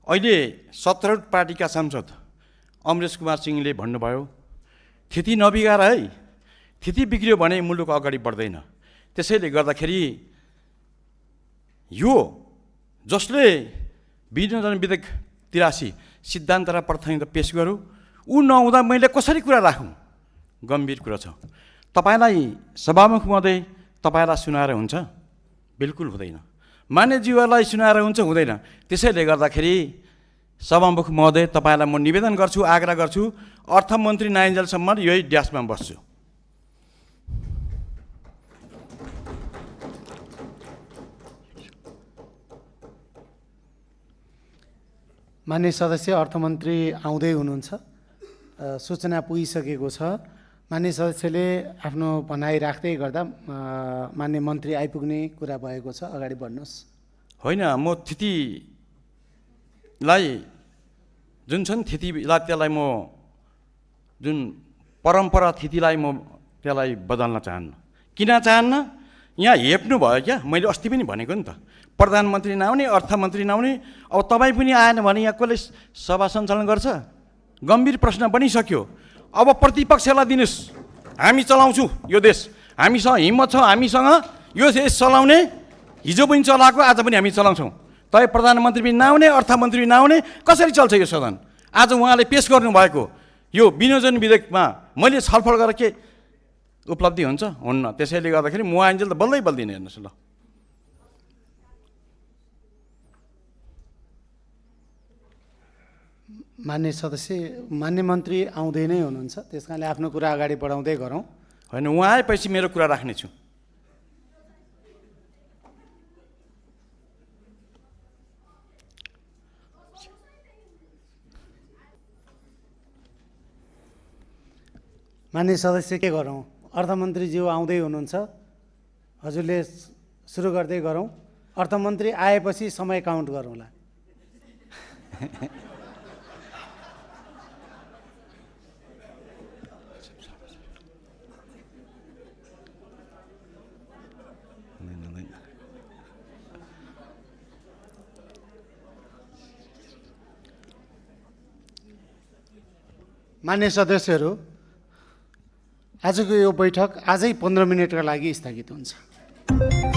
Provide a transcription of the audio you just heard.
अहिले सत्तारूढ पार्टीका सांसद अमरेश कुमार सिंहले भन्नुभयो, थिति नबिगार है, थिति बिग्रियो भने मुलुक अगाडि बढ्दैन। त्यसैले गर्दाखेरि यो जसले विनियोजन विधेयक 83 सिद्धान्त र प्राथमिक पेश गर्यो, ऊ नहुँदा मैले कसरी कुरा राखौँ? गम्भीर कुरा छ। तपाईलाई सभामुख महोदय तपाईलाई सुनाएर हुन्छ? बिल्कुल हुँदैन। मान्यज्यूहरूलाई सुनाएर हुन्छ? हुँदैन। त्यसैले गर्दाखेरि सभामुख महोदय तपाईलाई म निवेदन गर्छु, आग्रह गर्छु, अर्थमन्त्री नआइन्जेलसम्म यही ड्यासमा बस्छु। माननीय सदस्य अर्थमन्त्री आउँदै हुनुहुन्छ। सूचना पुगिसकेको छ। माननीय सदस्यले आफ्नो भनाइ राख्दै गर्दा माननीय मन्त्री आइपुग्ने कुरा भएको छ। अगाडि बढ्नुहोस्। होइन, म थितिलाई जुन छन् थितिलाई त्यसलाई म जुन परम्परा थितिलाई म त्यसलाई बदल्न चाहन्न। किन चाहन्न? यहाँ हेप्नु भयो क्या? मैले अस्ति पनि भनेको नि त, प्रधानमन्त्री नआउने, अर्थमन्त्री नआउने। अब तपाईँ पनि आएन भने यहाँ कसले सभा सञ्चालन गर्छ? गम्भीर प्रश्न बनिसक्यो। अब प्रतिपक्षलाई दिनुहोस्, हामी चलाउँछौँ यो देश, हामीसँग हिम्मत छ, हामीसँग यो देश चलाउने। हिजो पनि चलाएको, आज पनि हामी चलाउँछौँ। तपाईँ प्रधानमन्त्री पनि नआउने, अर्थमन्त्री पनि नआउने, कसरी चल्छ यो सदन? आज उहाँले पेस गर्नुभएको यो विनियोजन विधेयकमा मैले छलफल गरेर के उपलब्धि हुन्छ? हुन्न। त्यसैले गर्दाखेरि म आइन्जेल त बल्दै बल्दिनँ। हेर्नुहोस् ल, मान्य सदस्य, मान्य मन्त्री आउँदै नै हुनुहुन्छ, त्यस कारणले आफ्नो कुरा अगाडि बढाउँदै गरौँ। होइन, उहाँ आएपछि मेरो कुरा राख्नेछु। मान्य सदस्य, के गरौँ? अर्थमन्त्रीज्यू आउँदै हुनुहुन्छ, हजुरले सुरु गर्दै गरौँ। अर्थमन्त्री आएपछि समय काउन्ट गरौँला। मान्य सदस्यहरू, आजको यो बैठक आजै 15 मिनटका लागि स्थगित हुन्छ।